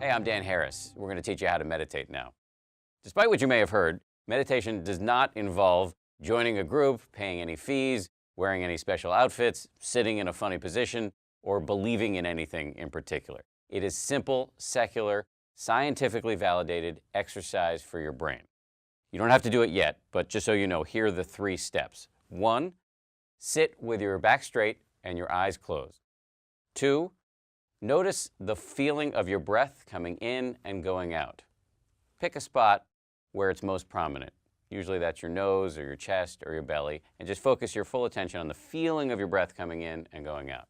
Hey, I'm Dan Harris. We're going to teach you how to meditate now. Despite what you may have heard, meditation does not involve joining a group, paying any fees, wearing any special outfits, sitting in a funny position, or believing in anything in particular. It is simple, secular, scientifically validated exercise for your brain. You don't have to do it yet, but just so you know, here are the 3 steps. 1, sit with your back straight and your eyes closed. 2, notice the feeling of your breath coming in and going out. Pick a spot where it's most prominent. Usually that's your nose or your chest or your belly, and just focus your full attention on the feeling of your breath coming in and going out.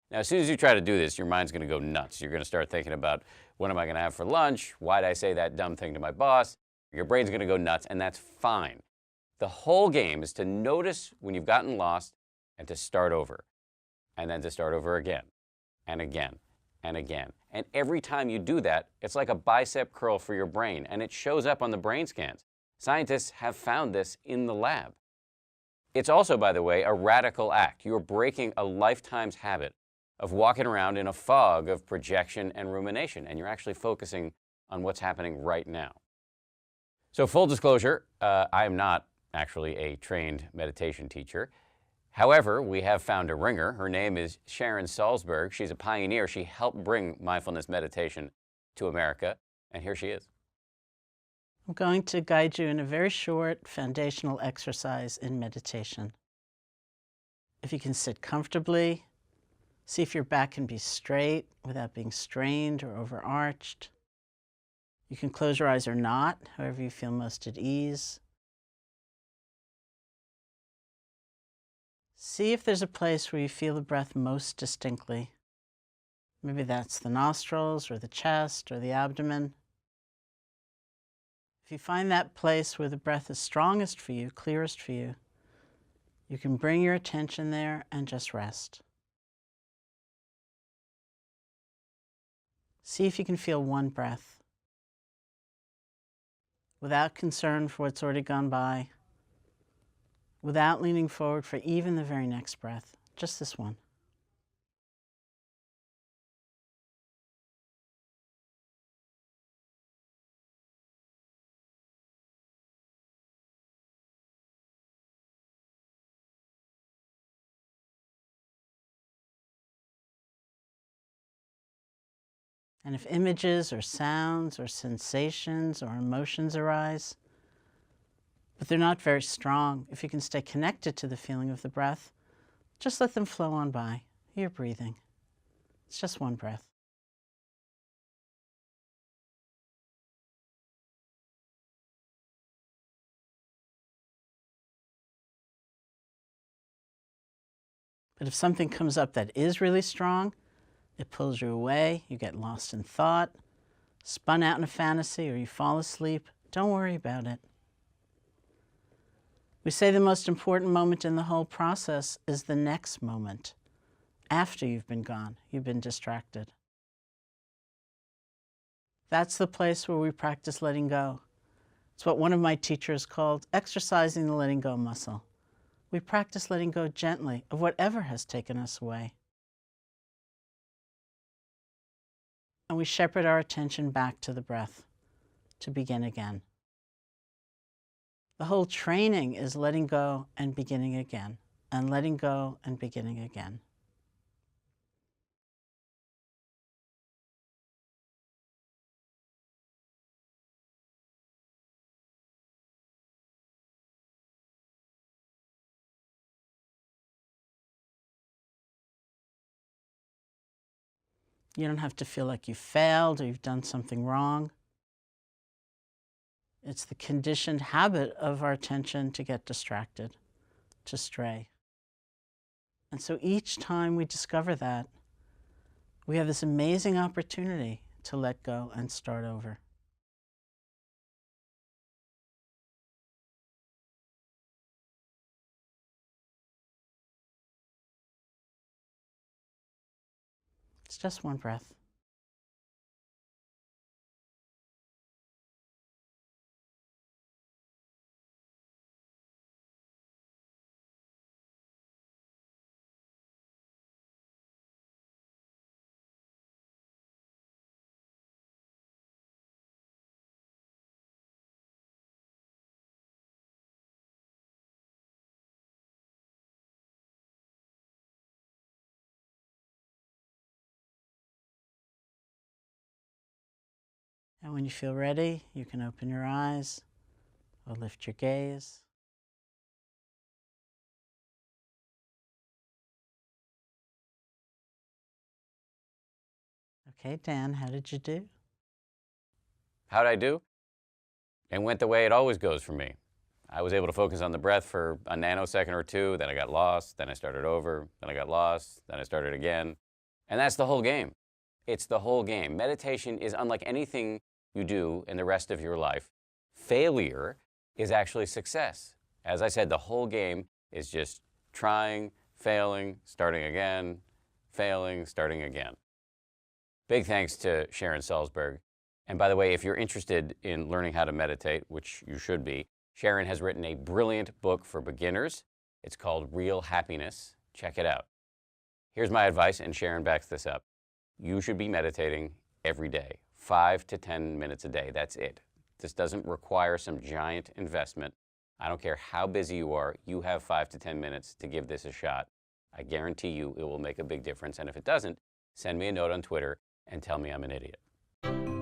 Now, as soon as you try to do this, your mind's going to go nuts. You're going to start thinking about, what am I going to have for lunch? Why did I say that dumb thing to my boss? Your brain's going to go nuts, and that's fine. The whole game is to notice when you've gotten lost and to start over, and then to start over again and again and again. And every time you do that, it's like a bicep curl for your brain, and it shows up on the brain scans. Scientists have found this in the lab. It's also, by the way, a radical act. You're breaking a lifetime's habit of walking around in a fog of projection and rumination, and you're actually focusing on what's happening right now. So full disclosure, I am not actually a trained meditation teacher. However, we have found a ringer. Her name is Sharon Salzberg. She's a pioneer. She helped bring mindfulness meditation to America, and here she is. I'm going to guide you in a very short foundational exercise in meditation. If you can sit comfortably, see if your back can be straight without being strained or overarched. You can close your eyes or not, however you feel most at ease. See if there's a place where you feel the breath most distinctly. Maybe that's the nostrils or the chest or the abdomen. If you find that place where the breath is strongest for you, clearest for you, you can bring your attention there and just rest. See if you can feel one breath without concern for what's already gone by, without leaning forward for even the very next breath, just this one. And if images or sounds or sensations or emotions arise, but they're not very strong, if you can stay connected to the feeling of the breath, just let them flow on by. You're breathing. It's just one breath. But if something comes up that is really strong, it pulls you away, you get lost in thought, spun out in a fantasy, or you fall asleep, don't worry about it. We say the most important moment in the whole process is the next moment, after you've been gone, you've been distracted. That's the place where we practice letting go. It's what one of my teachers called exercising the letting go muscle. We practice letting go gently of whatever has taken us away. And we shepherd our attention back to the breath to begin again. The whole training is letting go and beginning again, and letting go and beginning again. You don't have to feel like you failed or you've done something wrong. It's the conditioned habit of our attention to get distracted, to stray. And so each time we discover that, we have this amazing opportunity to let go and start over. It's just one breath. And when you feel ready, you can open your eyes or lift your gaze. Okay, Dan, how did you do? How'd I do? It went the way it always goes for me. I was able to focus on the breath for a nanosecond or two, then I got lost, then I started over, then I got lost, then I started again. And that's the whole game. It's the whole game. Meditation is unlike anything you do in the rest of your life. Failure is actually success. As I said, the whole game is just trying, failing, starting again, failing, starting again. Big thanks to Sharon Salzberg. And by the way, if you're interested in learning how to meditate, which you should be, Sharon has written a brilliant book for beginners. It's called Real Happiness. Check it out. Here's my advice, and Sharon backs this up. You should be meditating every day, 5 to 10 minutes a day. That's it. This doesn't require some giant investment. I don't care how busy you are, you have 5 to 10 minutes to give this a shot. I guarantee you it will make a big difference. And if it doesn't, send me a note on Twitter and tell me I'm an idiot.